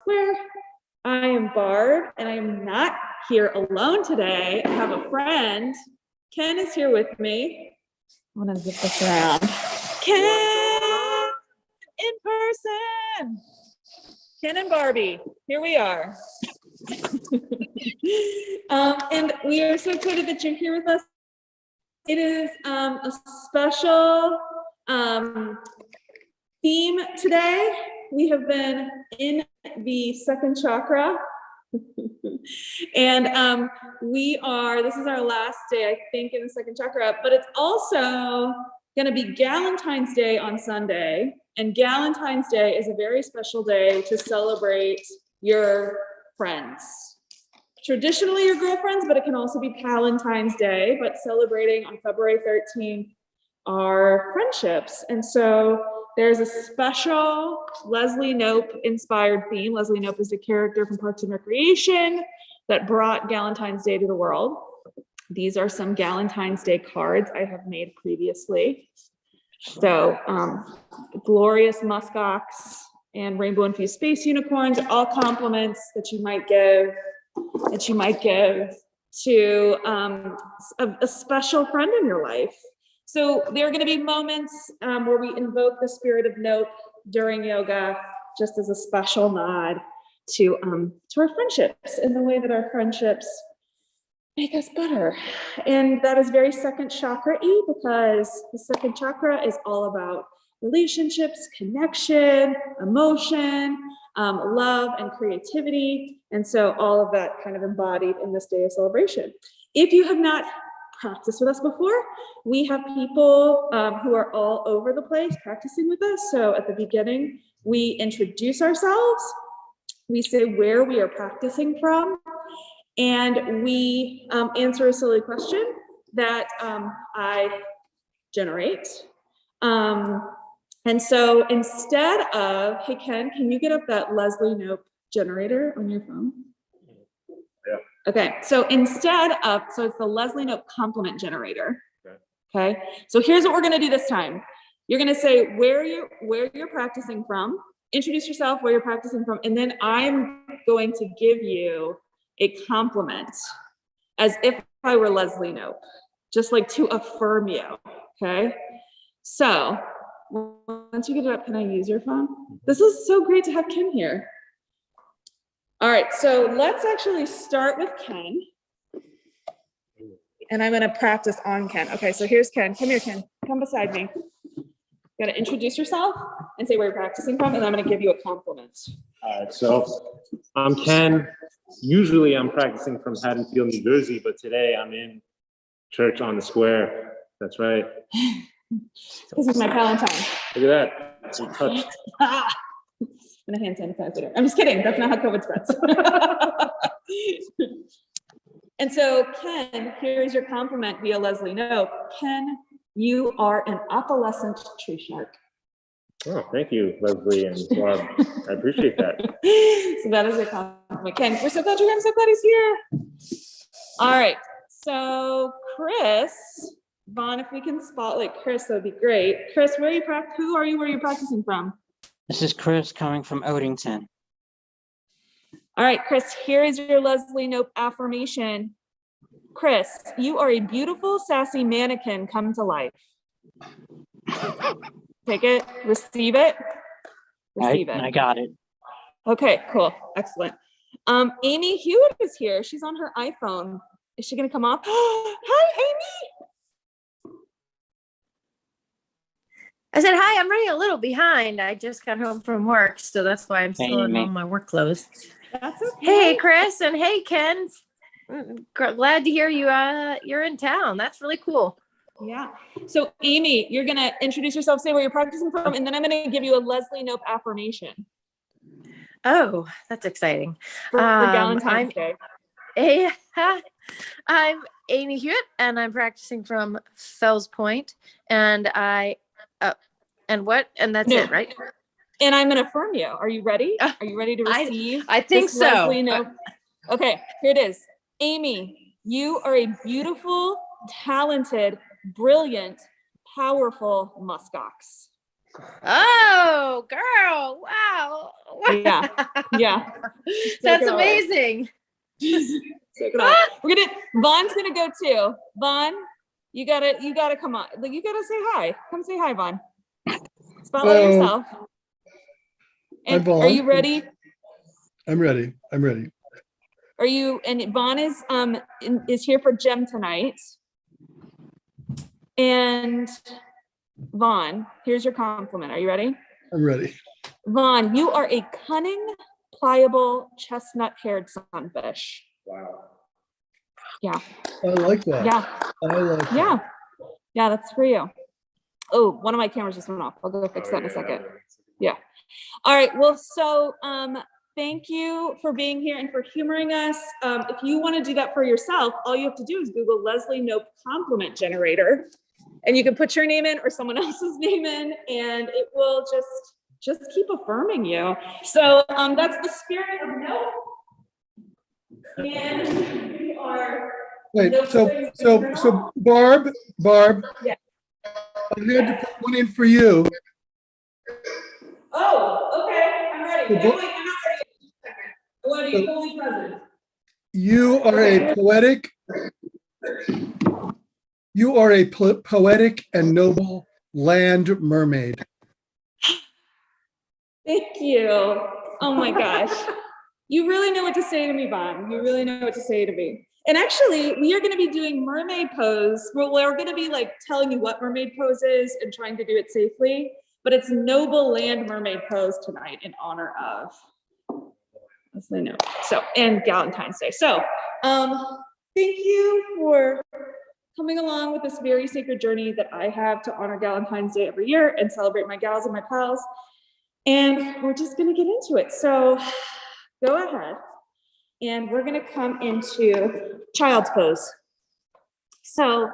Square. I am Barb, and I am not here alone today. I have a friend. Ken is here with me. I'm gonna zip this around. Ken in person. Ken and Barbie, here we are. And we are so excited that you're here with us. It is a special theme today. We have been in the second chakra. And this is our last day, I think, in the second chakra, but it's also gonna be Galentine's Day on Sunday. And Galentine's Day is a very special day to celebrate your friends. Traditionally your girlfriends, but it can also be Palentine's Day, but celebrating on February 13th our friendships. And so there's a special Leslie Knope inspired theme. Leslie Knope is the character from Parks and Recreation that brought Galentine's Day to the world. These are some Galentine's Day cards I have made previously. So glorious muskox and rainbow infused space unicorns are all compliments that you might give to a special friend in your life. So there are going to be moments where we invoke the spirit of Knope during yoga, just as a special nod to our friendships and the way that our friendships make us better. And that is very second chakra-y, because the second chakra is all about relationships, connection, emotion, love, and creativity. And so all of that kind of embodied in this day of celebration. If you have not practiced with us before, we have people who are all over the place practicing with us. So at the beginning, we introduce ourselves, we say where we are practicing from, and we answer a silly question that I generate. And so instead of, hey Ken, can you get up that Leslie Knope generator on your phone? Okay, so instead of, so it's the Leslie Knope compliment generator. Okay, so here's what we're gonna do this time. You're gonna say where you're practicing from, introduce yourself, where you're practicing from, and then I'm going to give you a compliment as if I were Leslie Knope, just like to affirm you, okay? So once you get it up, can I use your phone? This is so great to have Ken here. All right, so let's actually start with Ken. And I'm gonna practice on Ken. Okay, so here's Ken. Come here, Ken. Come beside me. You gotta introduce yourself and say where you're practicing from, and I'm gonna give you a compliment. All right, so I'm Ken. Usually I'm practicing from Haddonfield, New Jersey, but today I'm in church on the square. That's right. This is my Palentine. Look at that. You touched. I'm gonna hand sanitizer. I'm just kidding. That's not how COVID spreads. And so, Ken, here's your compliment via Leslie Knope. Ken, you are an opalescent tree shark. Oh, thank you, Leslie and Barb. I appreciate that. So that is a compliment. Ken, we're so glad you're here. I'm so glad he's here. All right. So, Chris, Vaughn, if we can spotlight Chris, that would be great. Chris, who are you practicing from? This is Chris coming from Odington. All right, Chris, here is your Leslie Knope affirmation. Chris, you are a beautiful, sassy mannequin come to life. Take it, receive it, receive it. I got it. Okay, cool, excellent. Amy Hewitt is here. She's on her iPhone. Is she gonna come up? Hi, Amy. I said, hi, I'm running a little behind. I just got home from work, so that's why I'm still in all my work clothes. That's okay. Hey, Chris, and hey, Ken. Glad to hear you're in town. That's really cool. Yeah. So, Amy, you're going to introduce yourself, say where you're practicing from, and then I'm going to give you a Leslie Knope affirmation. Oh, that's exciting. For Valentine's Day. I'm Amy Hewitt, and I'm practicing from Fells Point, and that's it, right? And I'm going to affirm you. Are you ready? Are you ready to receive? I think so. Leslie Knope? Okay, here it is. Amy, you are a beautiful, talented, brilliant, powerful muskox. Oh, girl. Wow. Yeah. Yeah. That's it all in. amazing. Take it off. Vaughn's gonna go too. Vaughn, you gotta come on. Like, you gotta say hi. Come say hi, Vaughn. Spotlight Hello. yourself. And Vaughn. are you ready? I'm ready. I'm ready. Are you, and Vaughn is here for Gem tonight. And Vaughn, here's your compliment. Are you ready? I'm ready. Vaughn, you are a cunning, pliable, chestnut-haired sunfish. Wow. Yeah, I like that. yeah, I like that. yeah. Yeah, that's for you. Oh, one of my cameras just went off. I'll go fix that in a second. Yeah. All right. Well, so thank you for being here and for humoring us. If you want to do that for yourself, all you have to do is Google Leslie Knope compliment generator, and you can put your name in or someone else's name in, and it will just keep affirming you. So that's the spirit of Knope. And we are. Wait, so Barb, Yeah. I had to put one in for you. Oh, okay. I'm ready. So, Wait, I'm not ready. I want to be fully present. You are a poetic and noble land mermaid. Thank you. Oh my gosh. You really know what to say to me, Vaughn. You really know what to say to me. And actually, we are going to be doing mermaid pose. Well, we're going to be like telling you what mermaid pose is and trying to do it safely. But it's noble land mermaid pose tonight in honor of Leslie Knope. So, and Valentine's Day. So, thank you for coming along with this very sacred journey that I have to honor Valentine's Day every year and celebrate my gals and my pals. And we're just going to get into it. So, go ahead. And we're going to come into child's pose. So,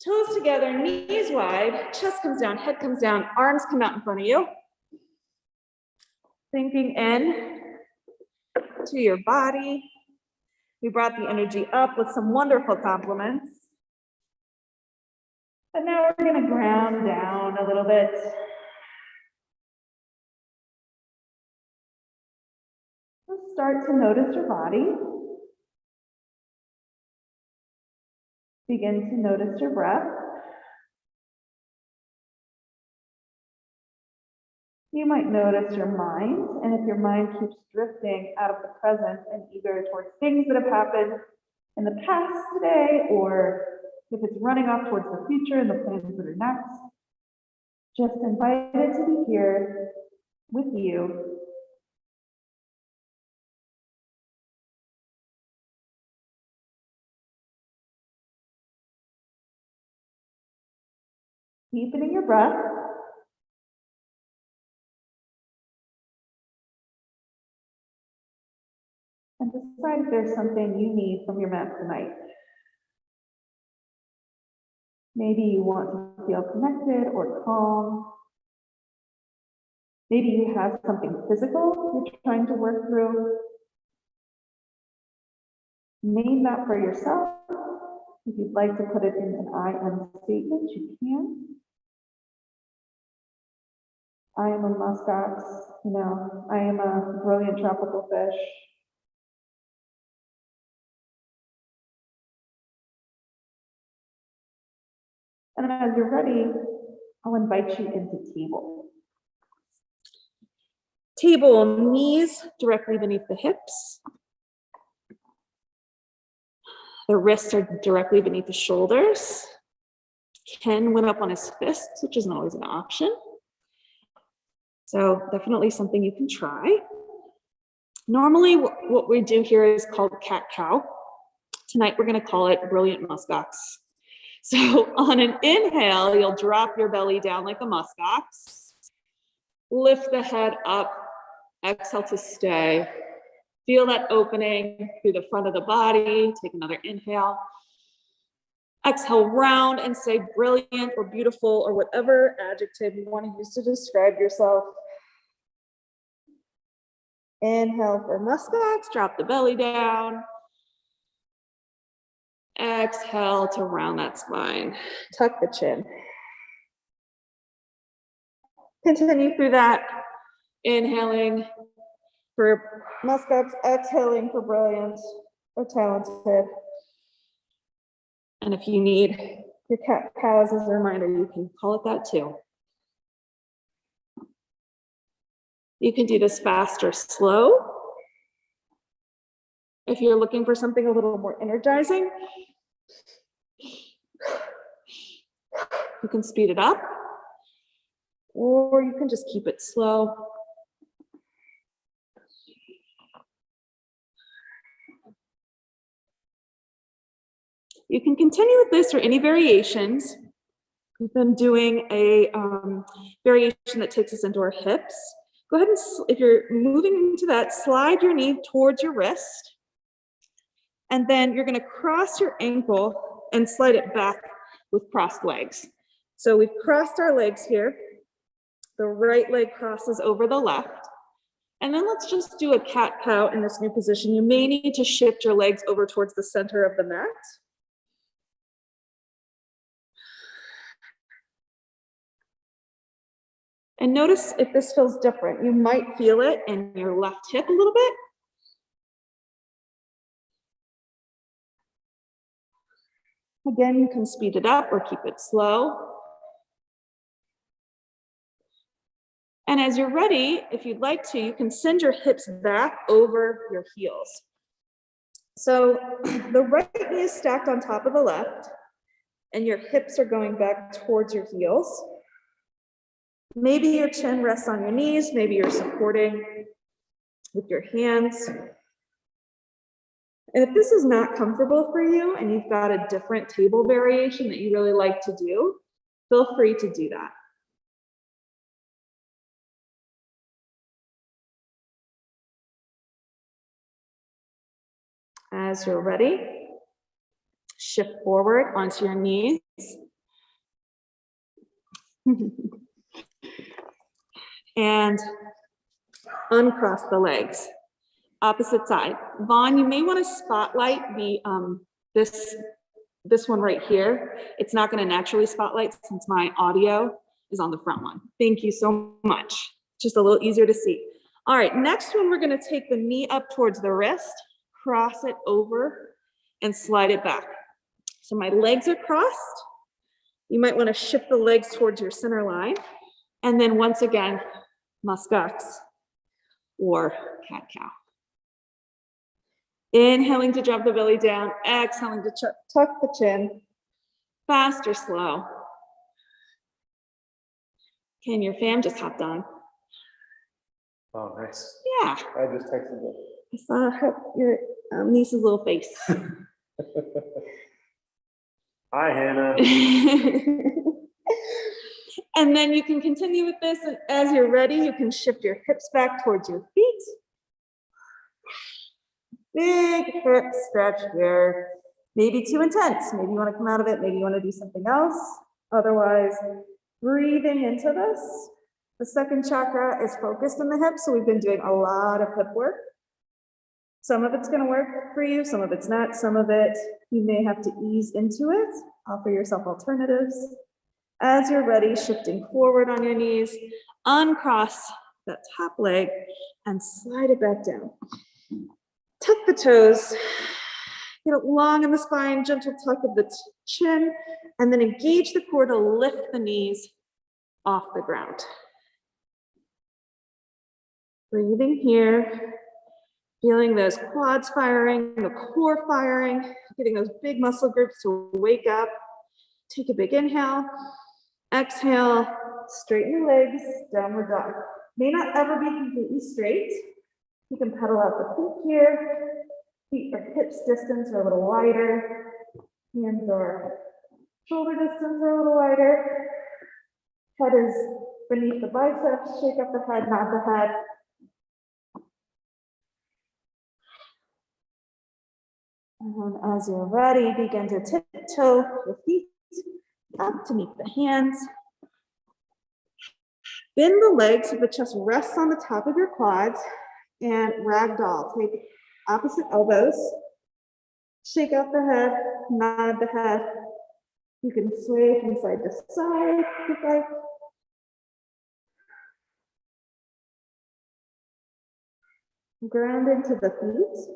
toes together, knees wide, chest comes down, head comes down, arms come out in front of you. Sinking in to your body. We brought the energy up with some wonderful compliments. But now we're going to ground down a little bit. Let's start to notice your body. Begin to notice your breath. You might notice your mind, and if your mind keeps drifting out of the present and either towards things that have happened in the past today, or if it's running off towards the future and the plans that are next, just invite it to be here with you. Deepening your breath. And decide if there's something you need from your mat tonight. Maybe you want to feel connected or calm. Maybe you have something physical you're trying to work through. Name that for yourself. If you'd like to put it in an I am statement, you can. I am a muskox, I am a brilliant tropical fish. And as you're ready, I'll invite you into table. Table, knees directly beneath the hips. The wrists are directly beneath the shoulders. Ken went up on his fists, which isn't always an option. So definitely something you can try. Normally what we do here is called cat-cow. Tonight we're going to call it brilliant muskox. So on an inhale, you'll drop your belly down like a muskox. Lift the head up, exhale to stay. Feel that opening through the front of the body. Take another inhale. Exhale, round and say brilliant or beautiful or whatever adjective you want to use to describe yourself. Inhale for muskox, drop the belly down. Exhale to round that spine. Tuck the chin. Continue through that. Inhaling for muskox, exhaling for brilliant or talented. And if you need your cat cows as a reminder, you can call it that too. You can do this fast or slow. If you're looking for something a little more energizing, you can speed it up, or you can just keep it slow. You can continue with this or any variations. We've been doing a variation that takes us into our hips. Go ahead and, if you're moving into that, slide your knee towards your wrist. And then you're gonna cross your ankle and slide it back with crossed legs. So we've crossed our legs here. The right leg crosses over the left. And then let's just do a cat-cow in this new position. You may need to shift your legs over towards the center of the mat. And notice if this feels different. You might feel it in your left hip a little bit. Again, you can speed it up or keep it slow. And as you're ready, if you'd like to, you can send your hips back over your heels. So the right knee is stacked on top of the left, and your hips are going back towards your heels. Maybe your chin rests on your knees, maybe you're supporting with your hands. And if this is not comfortable for you and you've got a different table variation that you really like to do, feel free to do that. As you're ready, shift forward onto your knees. And uncross the legs, opposite side. Vaughn, you may want to spotlight the this one right here. It's not going to naturally spotlight since my audio is on the front one. Thank you so much. Just a little easier to see. All right, next one, we're going to take the knee up towards the wrist, cross it over, and slide it back. So my legs are crossed. You might want to shift the legs towards your center line. And then once again, muskox or cat-cow. Inhaling to drop the belly down, exhaling to tuck the chin, fast or slow. Can your fam just hopped on? Oh, nice. Yeah, I just texted you. I saw your niece's little face. Hi, Hannah. And then you can continue with this, and as you're ready, you can shift your hips back towards your feet. Big hip stretch here. Maybe too intense. Maybe you want to come out of it. Maybe you want to do something else. Otherwise, breathing into this. The second chakra is focused in the hips, so we've been doing a lot of hip work. Some of it's going to work for you, some of it's not. Some of it, you may have to ease into it. Offer yourself alternatives. As you're ready, shifting forward on your knees, uncross that top leg and slide it back down. Tuck the toes, get it long in the spine, gentle tuck of the chin, and then engage the core to lift the knees off the ground. Breathing here, feeling those quads firing, the core firing, getting those big muscle groups to wake up. Take a big inhale. Exhale, straighten your legs, downward dog. May not ever be completely straight. You can pedal out the feet here. Feet or hips distance are a little wider. Hands or shoulder distance are a little wider. Head is beneath the biceps. Shake up the head, nod the head. And as you're ready, begin to tiptoe your feet up to meet the hands. Bend the legs so the chest rests on the top of your quads, and ragdoll. Take opposite elbows. Shake out the head, nod the head. You can sway from side to side if you'd like. Ground into the feet.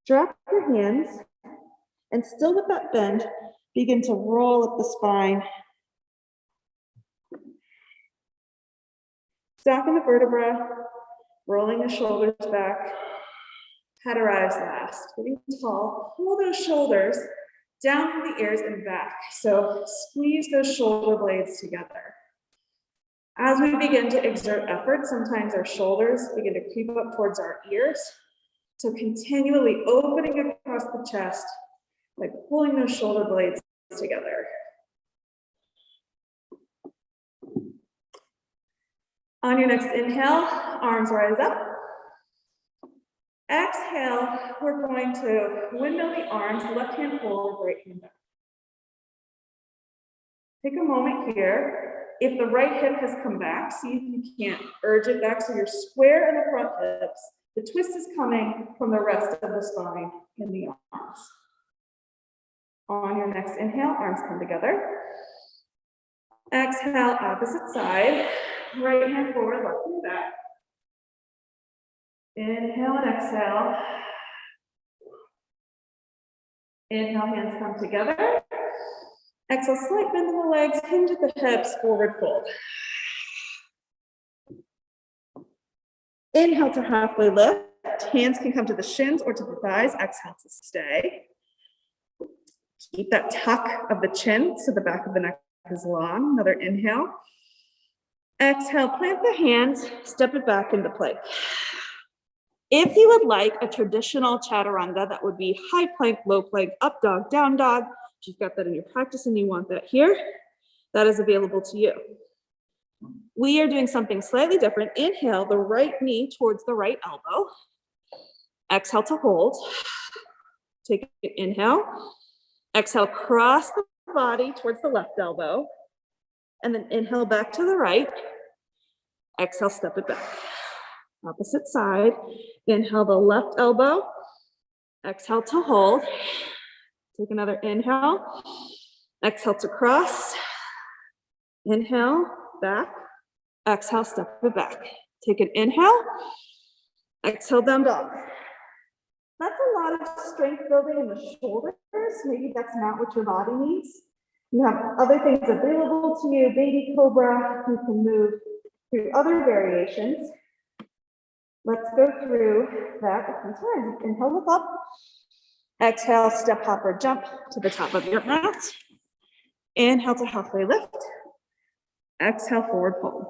Drop your hands and still with that bend, begin to roll up the spine. Stacking the vertebra, rolling the shoulders back. How to rise last, getting tall, pull those shoulders down from the ears and back. So squeeze those shoulder blades together. As we begin to exert effort, sometimes our shoulders begin to creep up towards our ears. So continually opening across the chest by pulling those shoulder blades together. On your next inhale, arms rise up. Exhale, we're going to windmill the arms, left hand forward, right hand back. Take a moment here. If the right hip has come back, see if you can't urge it back so you're square in the front hips. The twist is coming from the rest of the spine in the arms. On your next inhale, arms come together. Exhale, opposite side. Right hand forward, left hand back. Inhale and exhale. Inhale, hands come together. Exhale, slight bend in the legs, hinge at the hips, forward fold. Inhale to halfway lift. Hands can come to the shins or to the thighs. Exhale to stay. Keep that tuck of the chin so the back of the neck is long. Another inhale. Exhale, plant the hands, step it back into plank. If you would like a traditional chaturanga, that would be high plank, low plank, up dog, down dog. If you've got that in your practice and you want that here, that is available to you. We are doing something slightly different. Inhale, the right knee towards the right elbow. Exhale to hold. Take an inhale. Exhale, cross the body towards the left elbow. And then inhale back to the right. Exhale, step it back. Opposite side. Inhale the left elbow. Exhale to hold. Take another inhale. Exhale to cross. Inhale, back. Exhale, step it back. Take an inhale. Exhale, down dog. That's a lot of strength building in the shoulders. Maybe that's not what your body needs. You have other things available to you. Baby cobra, you can move through other variations. Let's go through that a few times. Inhale, look up. Exhale, step, hop, or jump to the top of your mat. Inhale to halfway lift. Exhale, forward fold.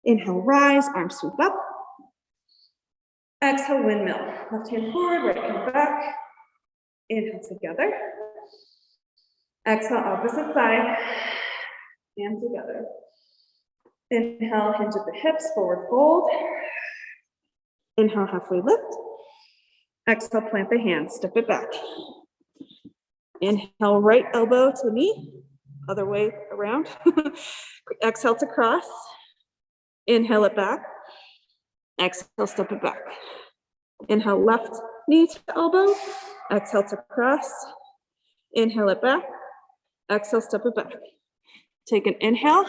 Inhale, rise, arms sweep up. Exhale, windmill. Left hand forward, right hand back. Inhale together. Exhale, opposite side. And together. Inhale, hinge at the hips, forward fold. Inhale, halfway lift. Exhale, plant the hands, step it back. Inhale, right elbow to the knee, other way around. Exhale to cross. Inhale it back. Exhale, step it back. Inhale, left knee to elbow. Exhale to cross. Inhale it back. Exhale, step it back. Take an inhale.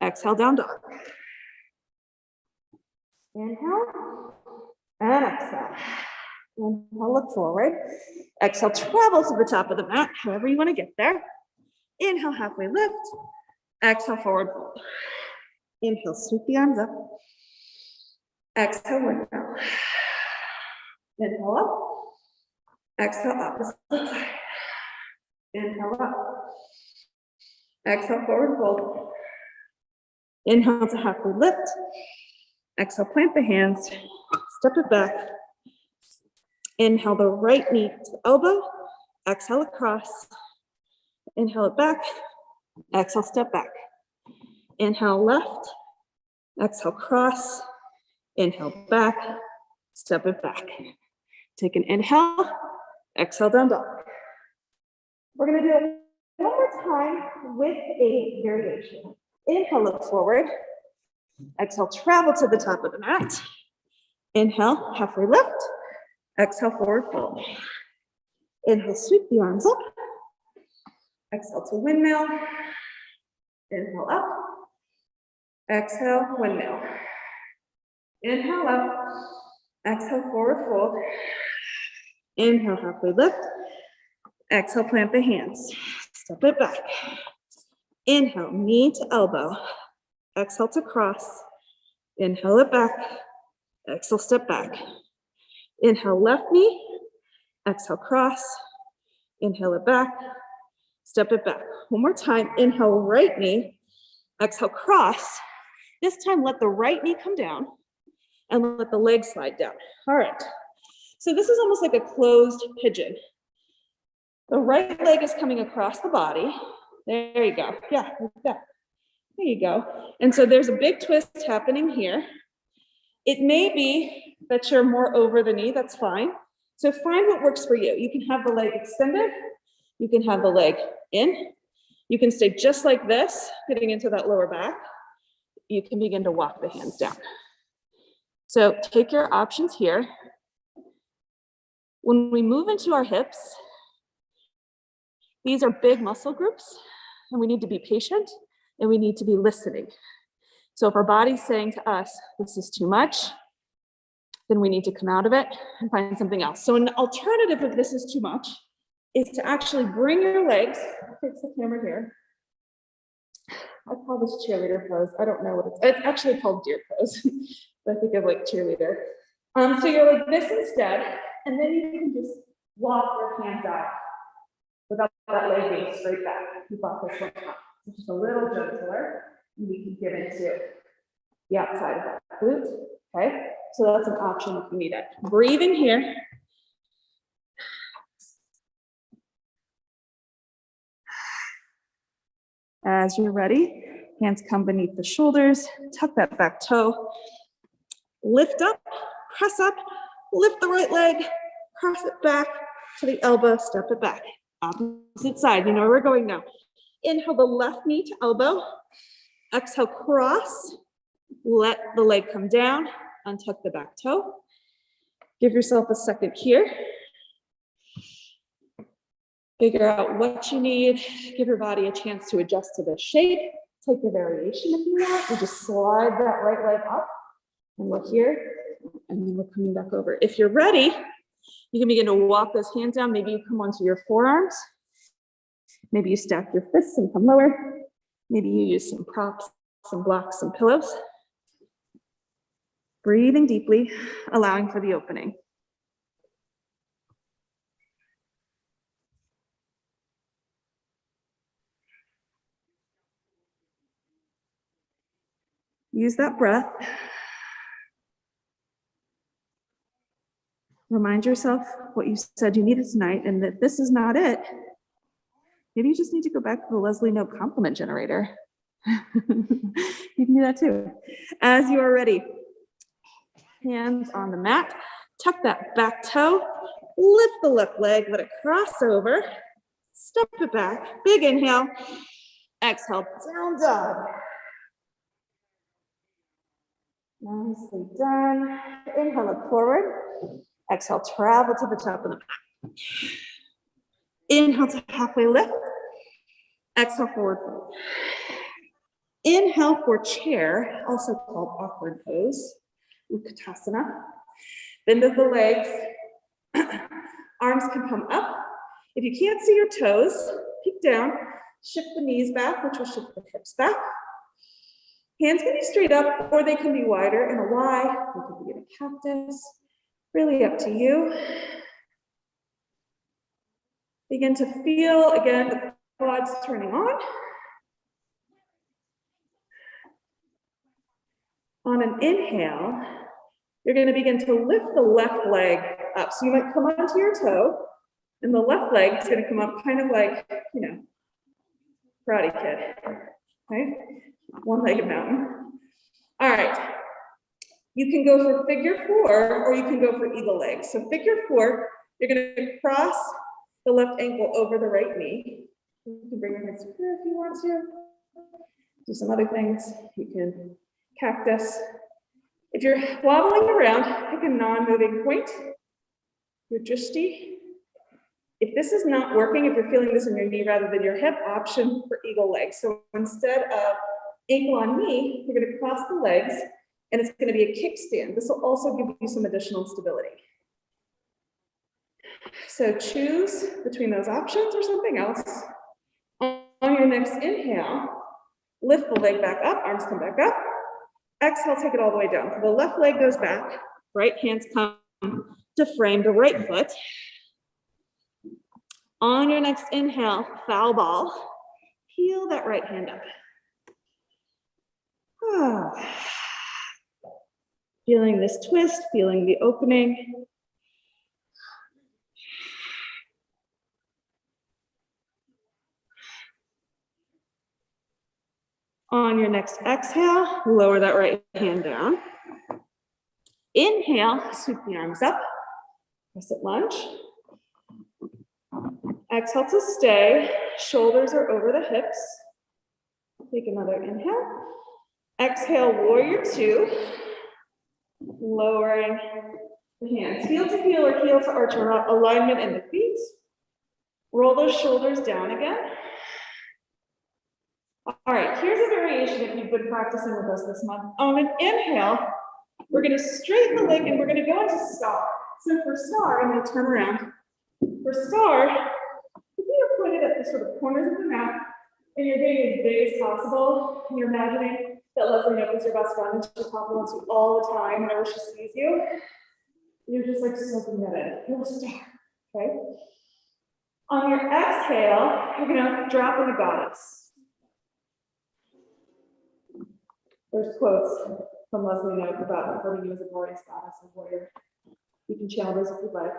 Exhale, down dog. Inhale and exhale. Inhale, look forward. Exhale, travel to the top of the mat, however you want to get there. Inhale, halfway lift. Exhale, forward fold. Inhale, sweep the arms up. Exhale, windmill. Inhale up. Exhale, opposite side. Inhale up. Exhale, forward fold. Inhale to halfway lift. Exhale, plant the hands. Step it back. Inhale the right knee to elbow. Exhale across. Inhale it back. Exhale, step back. Inhale left. Exhale cross. Inhale back. Step it back. Take an inhale. Exhale, down dog. We're going to do it one more time with a variation. Inhale, look forward. Exhale, travel to the top of the mat. Inhale, halfway lift. Exhale, forward fold. Inhale, sweep the arms up. Exhale to windmill. Inhale up. Exhale, windmill. Inhale up. Exhale, forward fold. Inhale, halfway lift. Exhale, plant the hands. Step it back. Inhale, knee to elbow. Exhale to cross. Inhale it back. Exhale, step back. Inhale, left knee. Exhale, cross. Inhale it back. Step it back. One more time. Inhale, right knee. Exhale, cross. This time, let the right knee come down and let the leg slide down. All right. So this is almost like a closed pigeon. The right leg is coming across the body. There you go. Yeah, like that. There you go. And so there's a big twist happening here. It may be that you're more over the knee. That's fine. So find what works for you. You can have the leg extended. You can have the leg in. You can stay just like this, getting into that lower back. You can begin to walk the hands down. So take your options here. When we move into our hips, these are big muscle groups, and we need to be patient and we need to be listening. So if our body's saying to us, this is too much, then we need to come out of it and find something else. So an alternative if this is too much is to actually bring your legs, I'll fix the camera here. I call this cheerleader pose. I don't know what it's actually called deer pose. I think of like cheerleader. So you're like this instead, and then you can just walk your hands out without that leg being straight back. You walk this one up. It's just a little gentler, and we can get into the outside of that glute. Okay, so that's an option if you need it. Breathing here. As you're ready, hands come beneath the shoulders, tuck that back toe, lift up, press up, lift the right leg, cross it back to the elbow, step it back. Opposite side, you know where we're going now. Inhale the left knee to elbow, exhale, cross, let the leg come down, untuck the back toe. Give yourself a second here. Figure out what you need. Give your body a chance to adjust to the shape. Take a variation if you want. You just slide that right leg up, and we're here, and then we're coming back over. If you're ready, you can begin to walk those hands down. Maybe you come onto your forearms. Maybe you stack your fists and come lower. Maybe you use some props, some blocks, some pillows. Breathing deeply, allowing for the opening. Use that breath. Remind yourself what you said you needed tonight, and that this is not it. Maybe you just need to go back to the Leslie Knope compliment generator. You can do that too. As you are ready, hands on the mat, tuck that back toe, lift the left leg, let it cross over, step it back, big inhale, exhale, down dog. Nicely done. Inhale, look forward. Exhale, travel to the top of the mat. Inhale to halfway lift. Exhale, forward fold. Inhale for chair, also called awkward pose, Utkatasana. Bend of the legs. Arms can come up. If you can't see your toes, peek down, shift the knees back, which will shift the hips back. Hands can be straight up, or they can be wider in a Y. You can be in a cactus. Really up to you. Begin to feel, again, the quads turning on. On an inhale, you're going to begin to lift the left leg up. So you might come onto your toe, and the left leg is going to come up kind of like, you know, Karate Kid. Okay? One-legged mountain. All right. You can go for figure four, or you can go for eagle legs. So figure four, you're going to cross the left ankle over the right knee. You can bring your hands here if you want to. Do some other things. You can cactus. If you're wobbling around, pick a non-moving point. Your drishti. If this is not working, if you're feeling this in your knee rather than your hip, option for eagle legs. So instead of Ankle on knee, you're gonna cross the legs, and it's gonna be a kickstand. This will also give you some additional stability. So choose between those options or something else. On your next inhale, lift the leg back up, arms come back up. Exhale, take it all the way down. The left leg goes back, right hands come to frame the right foot. On your next inhale, foul ball, peel that right hand up. Feeling this twist, feeling the opening. On your next exhale, lower that right hand down. Inhale, sweep the arms up, crescent lunge. Exhale to stay, shoulders are over the hips. Take another inhale. Exhale, warrior two. Lowering the hands, heel to heel or heel to arch, alignment in the feet. Roll those shoulders down again. All right, here's a variation if you've been practicing with us this month. On an inhale, we're gonna straighten the leg and we're gonna go into star. So for star, I'm gonna turn around. For star, if you're pointed at the sort of corners of the mat and you're getting as big as possible, and you're imagining that Leslie Knope is your best friend and she compliments you all the time whenever she sees you, you're just like soaking that in. You're a star, okay? On your exhale, you're gonna drop in a goddess. There's quotes from Leslie Knope about referring you as a glorious goddess and warrior. You can channel those if you'd like.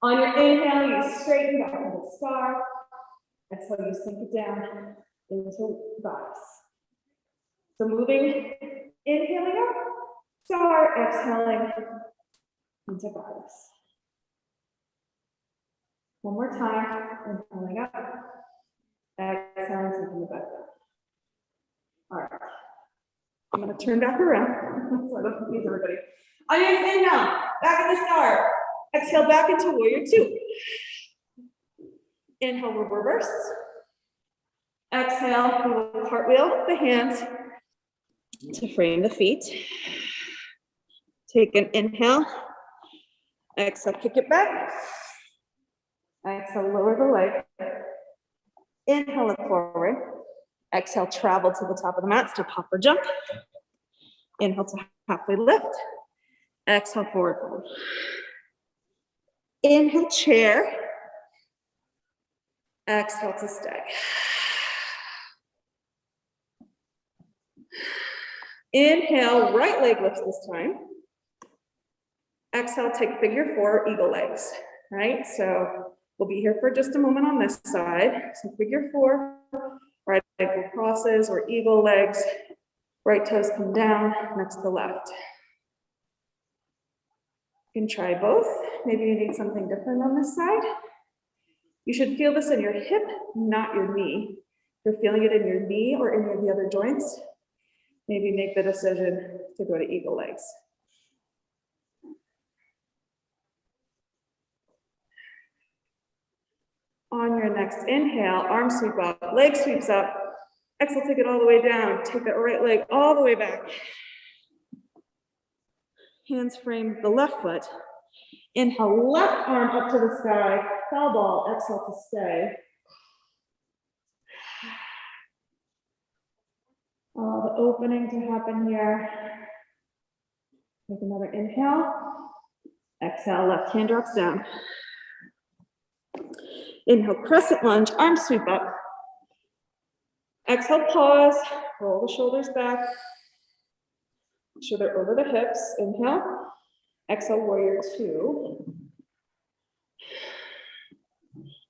On your inhale, you straighten back into star. Exhale, you sink it down into goddess. So moving, inhaling up, star, exhaling into goddess. One more time, inhaling up, exhaling, sinking the back down. All right. I'm gonna turn back around so I don't confuse everybody. On your inhale, back in the star. Exhale back into warrior two. Inhale, we'll reverse. Exhale, we will cartwheel the hands to frame the feet. Take an inhale. Exhale, kick it back. Exhale, lower the leg. Inhale, look forward. Exhale, travel to the top of the mat, step, hop, or jump. Inhale to halfway lift. Exhale, forward fold. Inhale, chair. Exhale to stay. Inhale, right leg lifts this time. Exhale, take figure four, eagle legs, right? So we'll be here for just a moment on this side. So figure four, right leg crosses or eagle legs, right toes come down next to left. You can try both. Maybe you need something different on this side. You should feel this in your hip, not your knee. If you're feeling it in your knee or any of the other joints, maybe make the decision to go to eagle legs. On your next inhale, arm sweep up, leg sweeps up. Exhale, take it all the way down. Take that right leg all the way back. Hands frame the left foot. Inhale, left arm up to the sky. Foul ball, exhale to stay. Allow the opening to happen here. Take another inhale. Exhale, left hand drops down. Inhale, crescent lunge, arm sweep up. Exhale, pause, roll the shoulders back. Make sure they're over the hips. Inhale. Exhale, warrior two.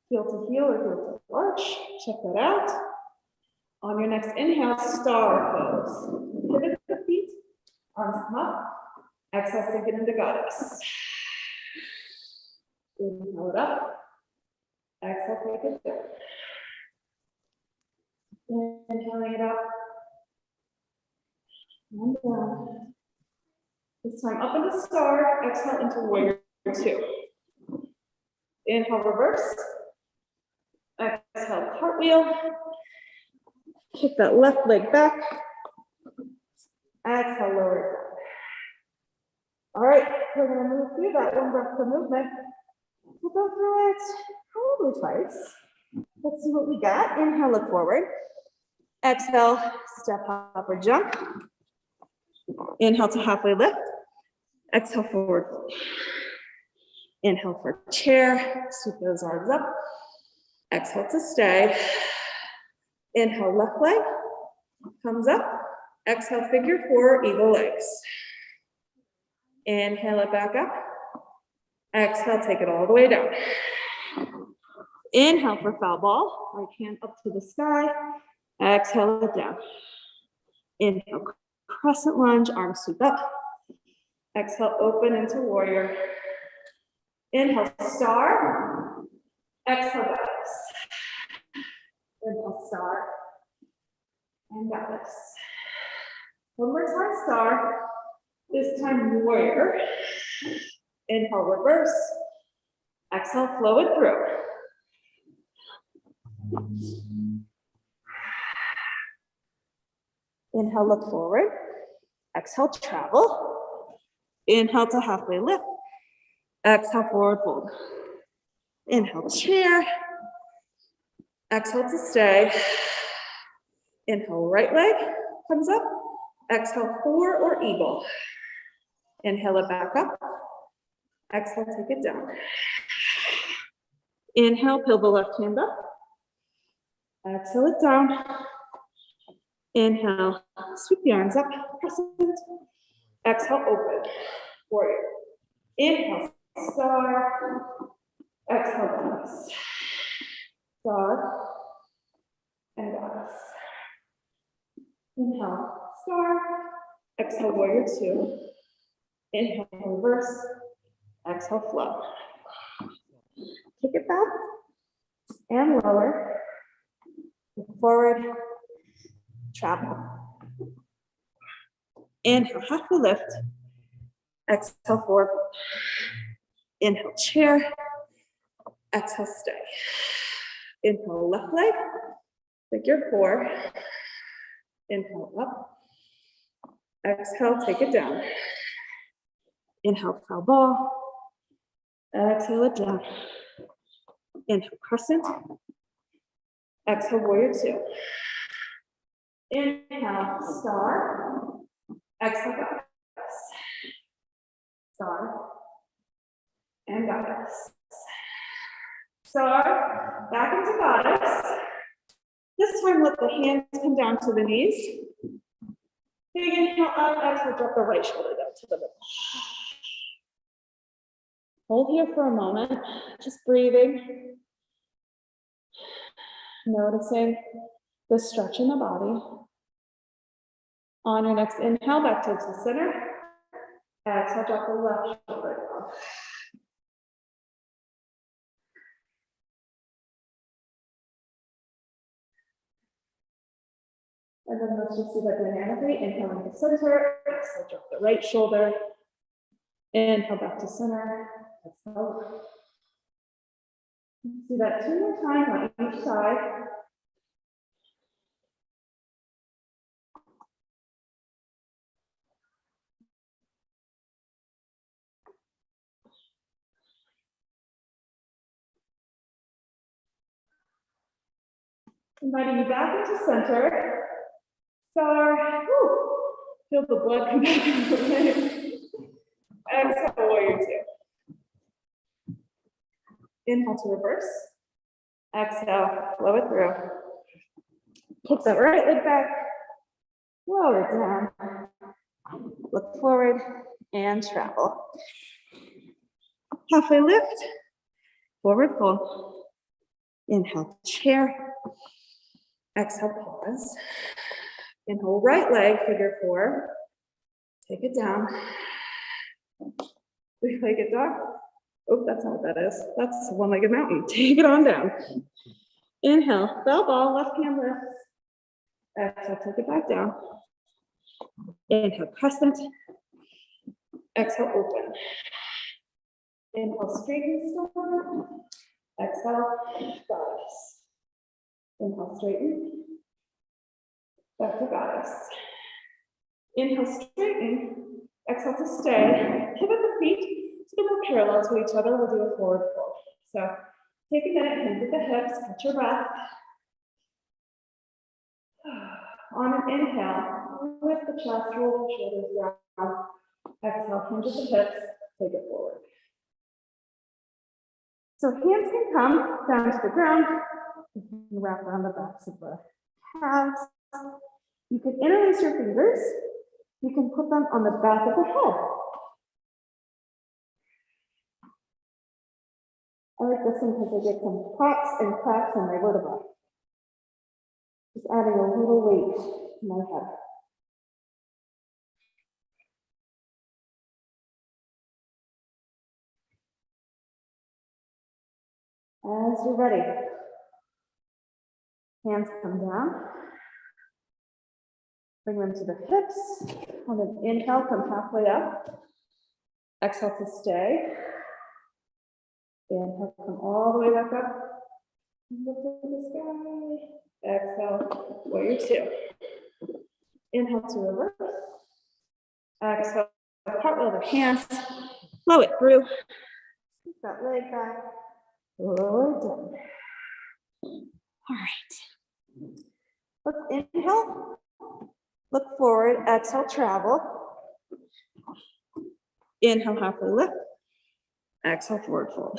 Heel to heel or heel to arch. Check that out. On your next inhale, star pose. Pivot the feet, arms come up. Exhale, sink it into goddess. Inhale it up. Exhale, take it down. Inhaling it up. And down. This time up into star, exhale into warrior two. Inhale, reverse. Exhale, cartwheel. Kick that left leg back. Exhale, lower it down. All right, we're gonna move through that one breath per movement. We'll go through it probably twice. Let's see what we got. Inhale, look forward. Exhale, step up or jump. Inhale to halfway lift. Exhale, forward fold. Inhale for chair, sweep those arms up. Exhale to stay. Inhale, left leg comes up. Exhale, figure four, eagle legs. Inhale it back up. Exhale, take it all the way down. Inhale for foul ball, right hand up to the sky. Exhale it down. Inhale, crescent lunge, arms sweep up. Exhale, open into warrior. Inhale, star. Exhale, goddess. Inhale, star. And goddess. One more time, star. This time, warrior. Inhale, reverse. Exhale, flow it through. Inhale, look forward. Exhale, travel. Inhale to halfway lift. Exhale, forward fold. Inhale, chair. Exhale to stay. Inhale, right leg comes up. Exhale, four or eagle. Inhale it back up. Exhale, take it down. Inhale, peel the left hand up. Exhale it down. Inhale, sweep the arms up, crescent. Exhale, open, warrior. Inhale, star. Exhale, goddess. Star and goddess. Inhale, star. Exhale, warrior two. Inhale, reverse. Exhale, flow. Kick it back and lower. Look forward. Travel. Inhale, halfway lift. Exhale, forward. Inhale, chair. Exhale, stay. Inhale, left leg. Figure four. Inhale, up. Exhale, take it down. Inhale, foul ball. Exhale it down. Inhale, crescent. Exhale, warrior two. Inhale, star. Exhale, goddess. Star and goddess. Star, back into goddess. This time, let the hands come down to the knees. Big inhale up, exhale, drop the right shoulder down to the middle. Hold here for a moment, just breathing. Noticing the stretch in the body. On your next inhale, back towards the center. Exhale, drop the left shoulder down. And then let's just do that dynamically. Inhale into center. Exhale, drop the right shoulder. Inhale back to center. Exhale. Do that two more times on each side. Inviting you back into center. Star. Woo. Feel the blood come back into the leg. Exhale, warrior two. Inhale to reverse. Exhale, flow it through. Kick that right leg back. Lower it down. Look forward and travel. Halfway lift. Forward fold. Inhale, chair. Exhale, pause. Inhale, right leg, figure four. Take it down. Three-legged dog. Oh, that's not what that is. That's a one-legged mountain. Take it on down. Inhale, bell ball, left hand lifts. Exhale, take it back down. Inhale, crescent. Exhale, open. Inhale, straighten, stone. Exhale, goddess. Inhale, straighten. Back to goddess. Inhale, straighten. Exhale to stay. Pivot the feet so that we're parallel to each other. We'll do a forward fold. So take a minute, hands at the hips, catch your breath. On an inhale, lift the chest, roll the shoulders down. Exhale, hinge at the hips, take it forward. So hands can come down to the ground. You can wrap around the backs of the calves. You can interlace your fingers. You can put them on the back of the head. I like this one because I get some pops and cracks in my vertebrae. Just adding a little weight to my head. As you're ready, hands come down. Bring them to the hips. On an inhale, come halfway up. Exhale to stay. Inhale, come all the way back up. Look at the sky. Exhale, warrior two. Inhale to reverse. Exhale, cartwheel the hands. Flow it through. Keep that leg back. Lower it down. All right. Let's inhale. Look forward. Exhale, travel. Inhale, halfway lift. Exhale, forward fold.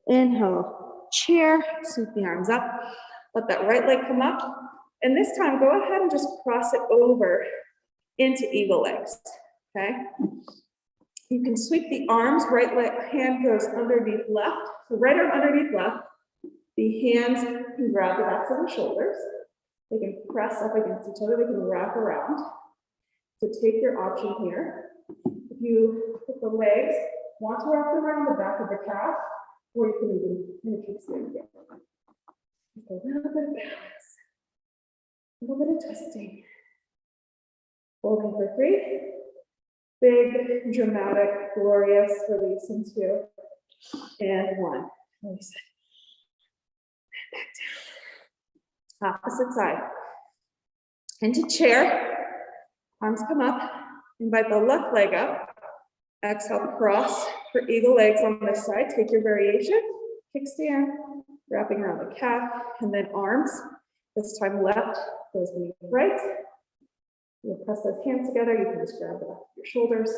Inhale, chair, sweep the arms up. Let that right leg come up. And this time, go ahead and just cross it over into eagle legs, okay? You can sweep the arms, right leg, hand goes underneath left. So right arm underneath left. The hands can grab the backs of the shoulders. They can press up against each other. They can wrap around. So take your option here. If you put the legs, want to wrap around the back of the calf, or you can even kickstand again. A little bit of balance, a little bit of twisting. Holding for 3. Big, dramatic, glorious release in 2. And 1. Release it. Back down. Opposite side. Into chair. Arms come up. Invite the left leg up. Exhale, cross for eagle legs on this side. Take your variation. Kickstand. Wrapping around the calf. And then arms. This time left goes beneath right. You'll press those hands together. You can just grab the back of your shoulders.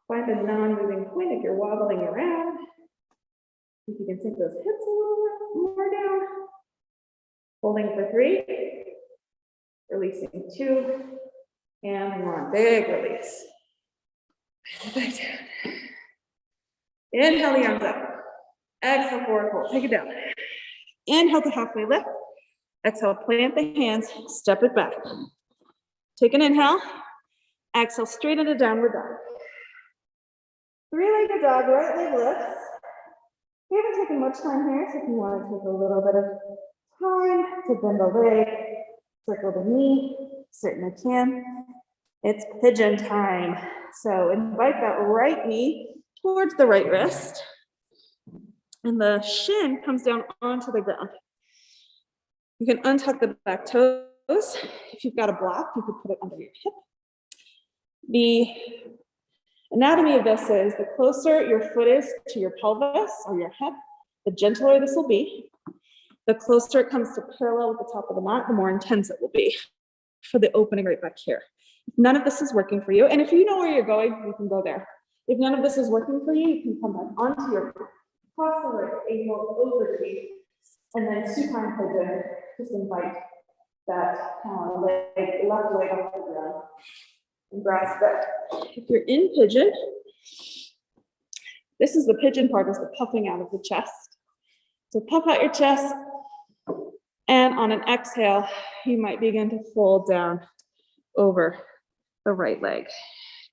Find a non-moving point if you're wobbling around. If you can sink those hips a little bit more down. Holding for 3. Releasing 2. And 1. Big release. Back down. Inhale the arms up. Exhale, forward fold. Take it down. Inhale to halfway lift. Exhale, plant the hands, step it back. Take an inhale. Exhale, straight into downward dog. 3-legged dog, right leg lifts. We haven't taken much time here, so if you want to take a little bit of time to bend the leg, circle the knee, certainly can. It's pigeon time. So invite that right knee towards the right wrist. And the shin comes down onto the ground. You can untuck the back toes. If you've got a block, you could put it under your hip. The anatomy of this is the closer your foot is to your pelvis or your hip, the gentler this will be. The closer it comes to parallel with the top of the mat, the more intense it will be for the opening right back here. If none of this is working for you, and if you know where you're going, you can go there. If none of this is working for you, you can come back onto your cross the right ankle over the knee, and then supine pigeon. Just invite that leg, left leg off the ground and grasp it. If you're in pigeon, this is the pigeon part, is the puffing out of the chest. So puff out your chest, and on an exhale, you might begin to fold down over the right leg.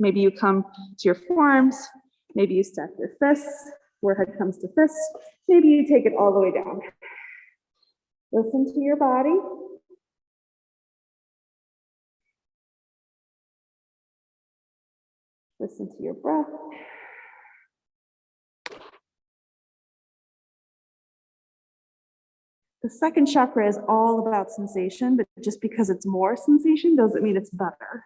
Maybe you come to your forearms, maybe you stack your fists, forehead comes to fist, maybe you take it all the way down. Listen to your body. Listen to your breath. The second chakra is all about sensation, but just because it's more sensation doesn't mean it's better.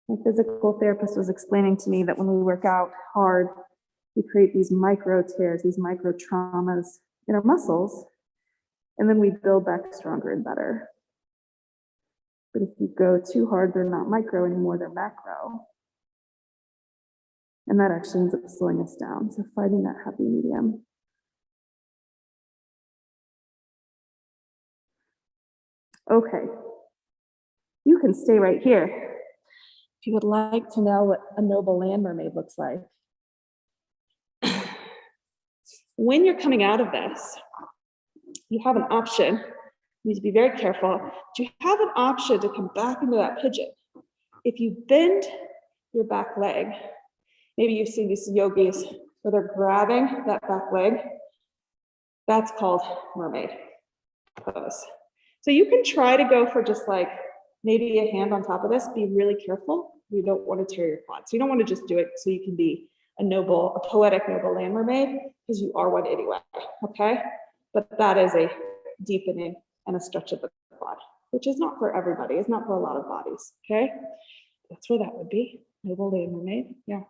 My physical therapist was explaining to me that when we work out hard, we create these micro tears, these micro traumas in our muscles, and then we build back stronger and better. But if you go too hard, they're not micro anymore, they're macro. And that actually ends up slowing us down. So finding that happy medium. Okay. You can stay right here. If you would like to know what a noble land mermaid looks like. When you're coming out of this, you have an option. You need to be very careful. But you have an option to come back into that pigeon. If you bend your back leg, maybe you see these yogis where they're grabbing that back leg. That's called mermaid pose. So you can try to go for just like maybe a hand on top of this. Be really careful. You don't want to tear your quads. You don't want to just do it so you can be a poetic noble land mermaid, because you are one anyway, okay? But that is a deepening and a stretch of the quad, which is not for everybody. It's not for a lot of bodies, okay? That's where that would be, noble land mermaid, yeah.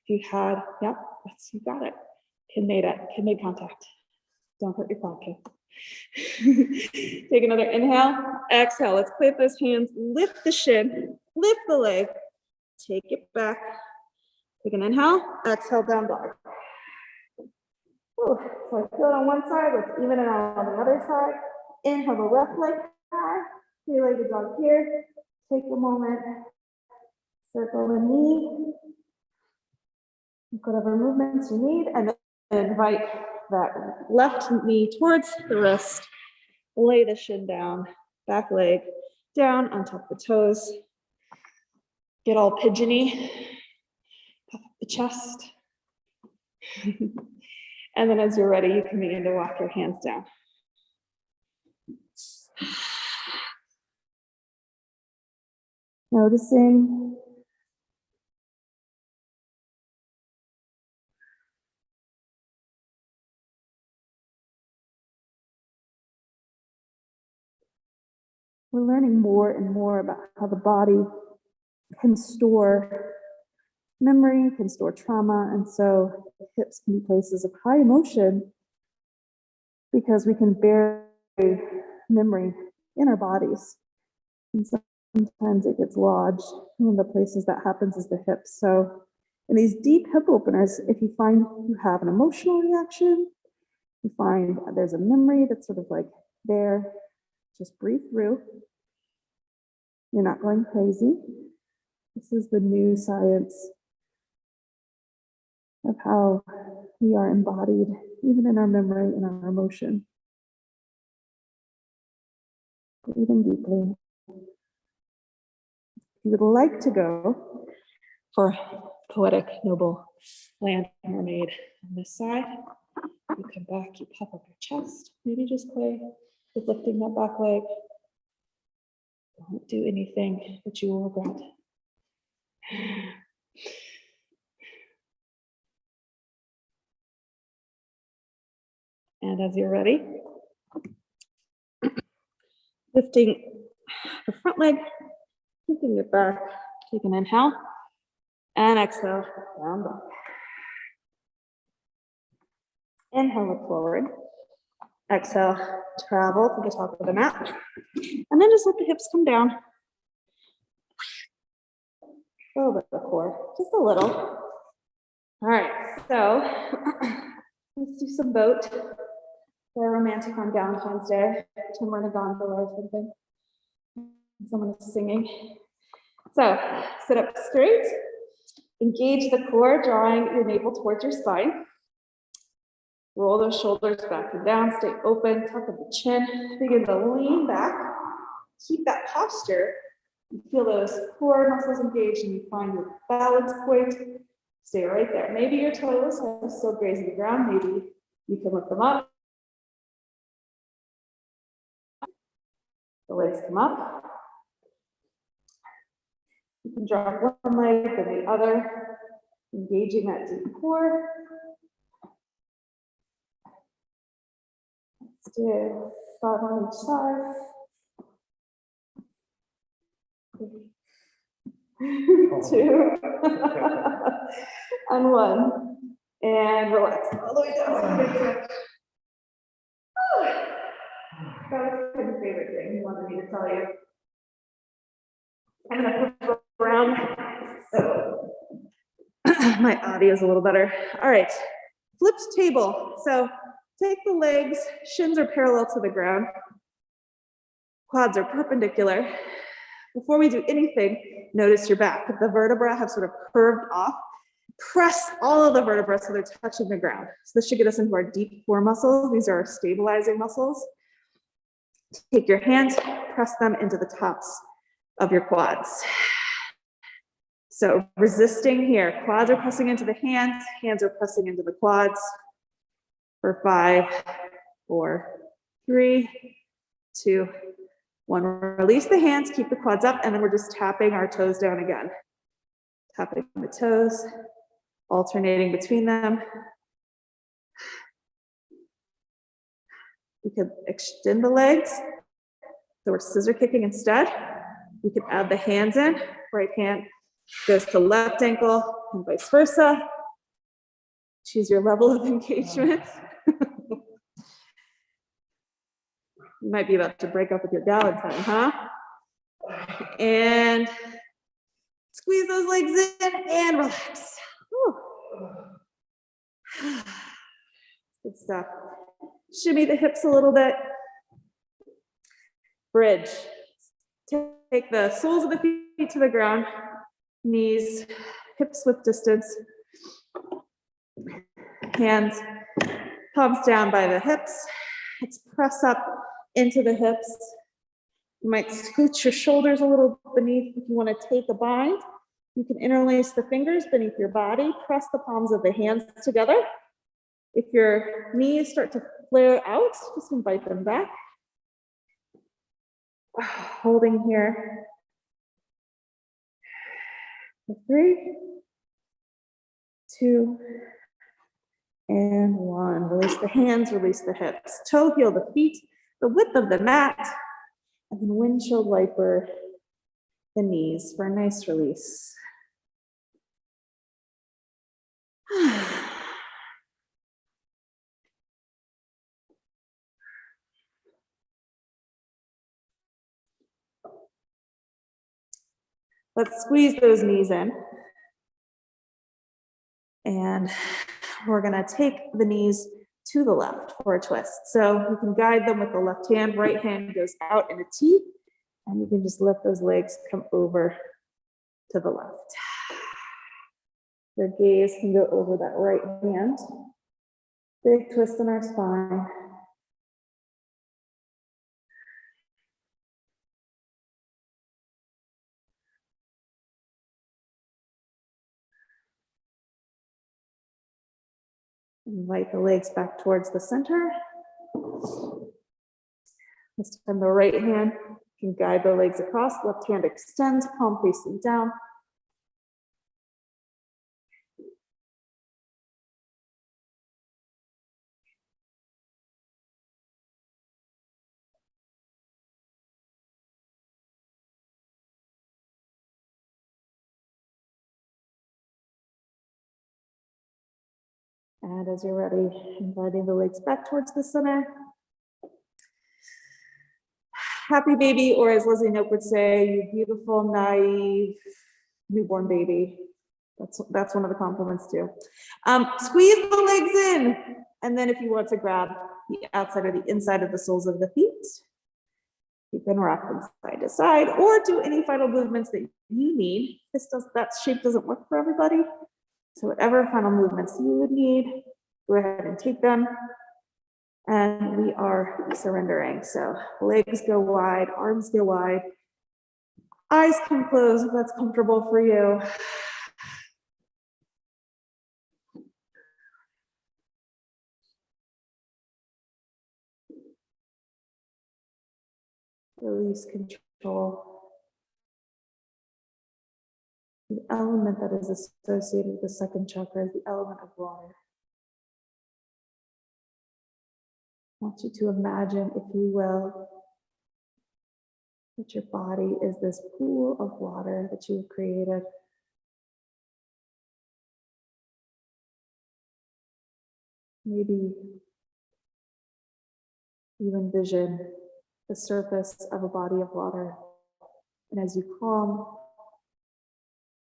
If you had, yep, that's, you got it. Kin made contact. Don't hurt your quad, kid. Take another inhale, exhale. Let's plant those hands, lift the shin, lift the leg, take it back. Take an inhale, exhale, down dog. Whew. So I feel it on one side, let's even it out on the other side. Inhale the left leg high, three-legged dog here. Take a moment, circle the knee. Whatever movements you need, and then invite that left knee towards the wrist. Lay the shin down, back leg down on top of the toes. Get all pigeony, puff up the chest. And then as you're ready, you can begin to walk your hands down. Noticing we're learning more and more about how the body can store memory, can store trauma, and so the hips can be places of high emotion because we can bury memory in our bodies. And sometimes it gets lodged. One of the places that happens is the hips. So in these deep hip openers, if you find you have an emotional reaction, you find there's a memory that's sort of like there, just breathe through. You're not going crazy. This is the new science of how we are embodied, even in our memory and our emotion. Breathing deeply. If you would like to go for poetic, noble land mermaid on this side, you come back, you puff up your chest, maybe just play with lifting that back leg. Don't do anything that you will regret. And as you're ready, lifting the front leg, lifting it back, take an inhale, and exhale, down dog. Inhale, look forward. Exhale, travel to the top of the mat. And then just let the hips come down. A little bit of the core, just a little. All right, so let's do some boat. They're romantic on Valentine's Day. Pretend we're in a gondola or something. Someone is singing. So sit up straight. Engage the core, drawing your navel towards your spine. Roll those shoulders back and down. Stay open. Tuck up the chin. Begin to lean back. Keep that posture. You feel those core muscles engaged, and you find your balance point. Stay right there. Maybe your toes are still grazing the ground. Maybe you can lift them up. The legs come up. You can drop one leg, then the other, engaging that deep core. do 5 on each side. 2 and 1. And relax all the way down. That was his favorite thing he wanted me to tell you. I'm gonna flip around so my audio is a little better. All right, flipped table. So take the legs, shins are parallel to the ground. Quads are perpendicular. Before we do anything, notice your back. The vertebrae have sort of curved off. Press all of the vertebrae so they're touching the ground. So this should get us into our deep core muscles. These are our stabilizing muscles. Take your hands, press them into the tops of your quads. So resisting here, quads are pressing into the hands are pressing into the quads. For 5, 4, 3, 2, 1. Release the hands, keep the quads up, and then we're just tapping our toes down again. Tapping the toes, alternating between them. We could extend the legs, so we're scissor kicking instead. We could add the hands in, right hand goes to left ankle and vice versa. Choose your level of engagement. You might be about to break up with your Valentine, huh? And squeeze those legs in and relax. Whew. Good stuff. Shimmy the hips a little bit. Bridge. Take the soles of the feet to the ground, knees, hips width distance, hands, palms down by the hips. Let's press up into the hips. You might scooch your shoulders a little beneath if you want to take a bind. You can interlace the fingers beneath your body, press the palms of the hands together. If your knees start to flare out, just invite them back. Holding here. 3, 2, and 1. Release the hands, release the hips. Toe heel the feet, the width of the mat, and then windshield wiper the knees for a nice release. Let's squeeze those knees in. And we're gonna take the knees to the left for a twist. So you can guide them with the left hand, right hand goes out in a T, and you can just let those legs come over to the left. Your gaze can go over that right hand. Big twist in our spine. Invite the legs back towards the center. This time the right hand can guide the legs across, left hand extends, palm facing down. And as you're ready, inviting the legs back towards the center. Happy baby, or as Leslie Knope would say, you beautiful, naive, newborn baby. That's one of the compliments too. Squeeze the legs in. And then if you want to grab the outside or the inside of the soles of the feet, you can rock them side to side or do any final movements that you need. That shape doesn't work for everybody. So whatever final movements you would need, go ahead and take them. And we are surrendering. So legs go wide, arms go wide. Eyes can close if that's comfortable for you. Release control. The element that is associated with the second chakra is the element of water. want you to imagine, if you will, that your body is this pool of water that you have created. Maybe you envision the surface of a body of water. And as you calm,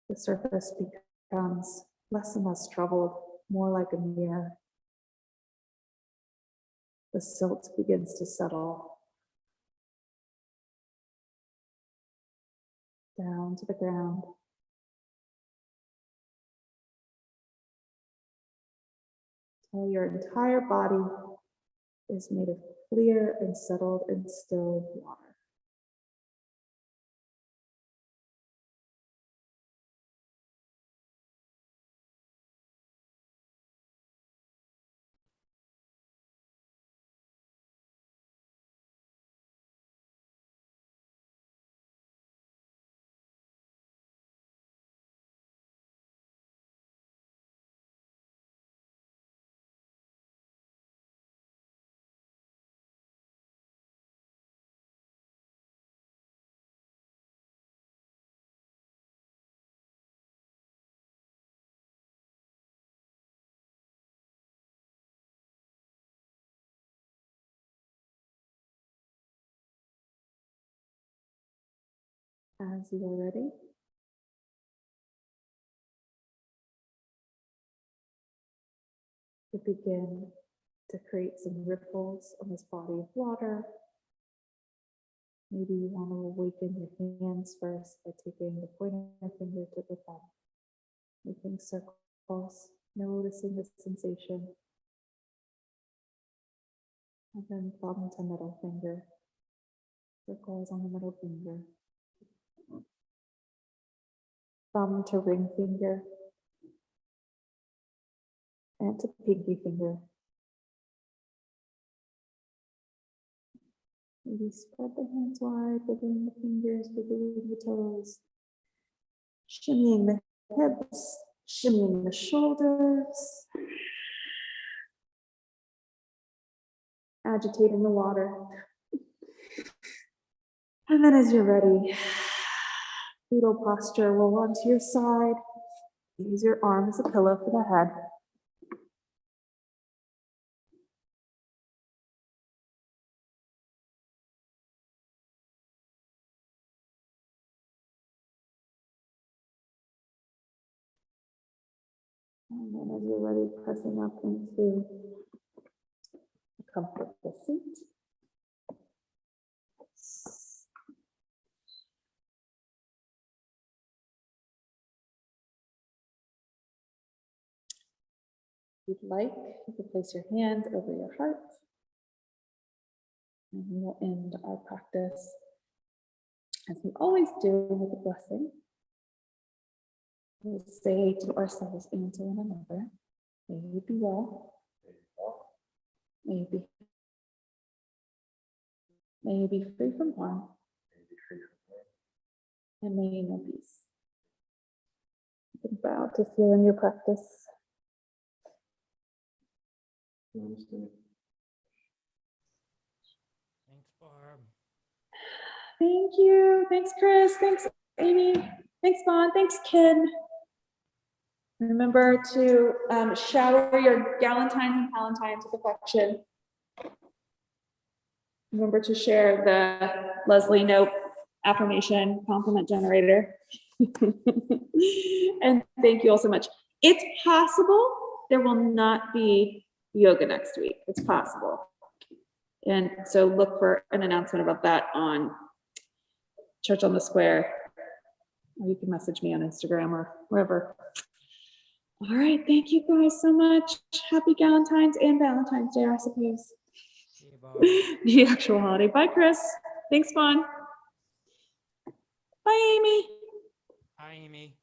the surface becomes less and less troubled, more like a mirror. The silt begins to settle down to the ground. Till your entire body is made of clear and settled and still water. As you are ready, you begin to create some ripples on this body of water. Maybe you want to awaken your hands first by taking the pointer finger to the thumb, making circles, noticing the sensation, and then thumb to middle finger, circles on the middle finger, thumb to ring finger, and to pinky finger. Maybe spread the hands wide, wiggling the fingers, wiggling the toes, shimmying the hips, shimmying the shoulders, agitating the water. And then as you're ready, fetal posture, roll onto your side. Use your arm as a pillow for the head. And then as you're ready, pressing up into a comfortable seat. If you'd like, you can place your hand over your heart. And we will end our practice, as we always do, with a blessing. We'll say to ourselves and to one another, may you be well, may you be free from harm, and may you know peace. You can bow to feel in your practice. Namaste. Thanks, Barb. Thank you. Thanks, Chris. Thanks, Amy. Thanks, Vaughn. Thanks, Ken. Remember to shower your galantines and palantines with affection. Remember to share the Leslie Knope affirmation compliment generator. And thank you all so much. It's possible there will not be yoga next week. It's possible. And so look for an announcement about that on Church on the Square, or you can message me on Instagram or wherever. All right, thank you guys so much. Happy Galentine's and Valentine's Day, I suppose. See you, Barb. The actual holiday. Bye, Chris. Thanks, Vaughn. Bye, Amy. Hi, Amy.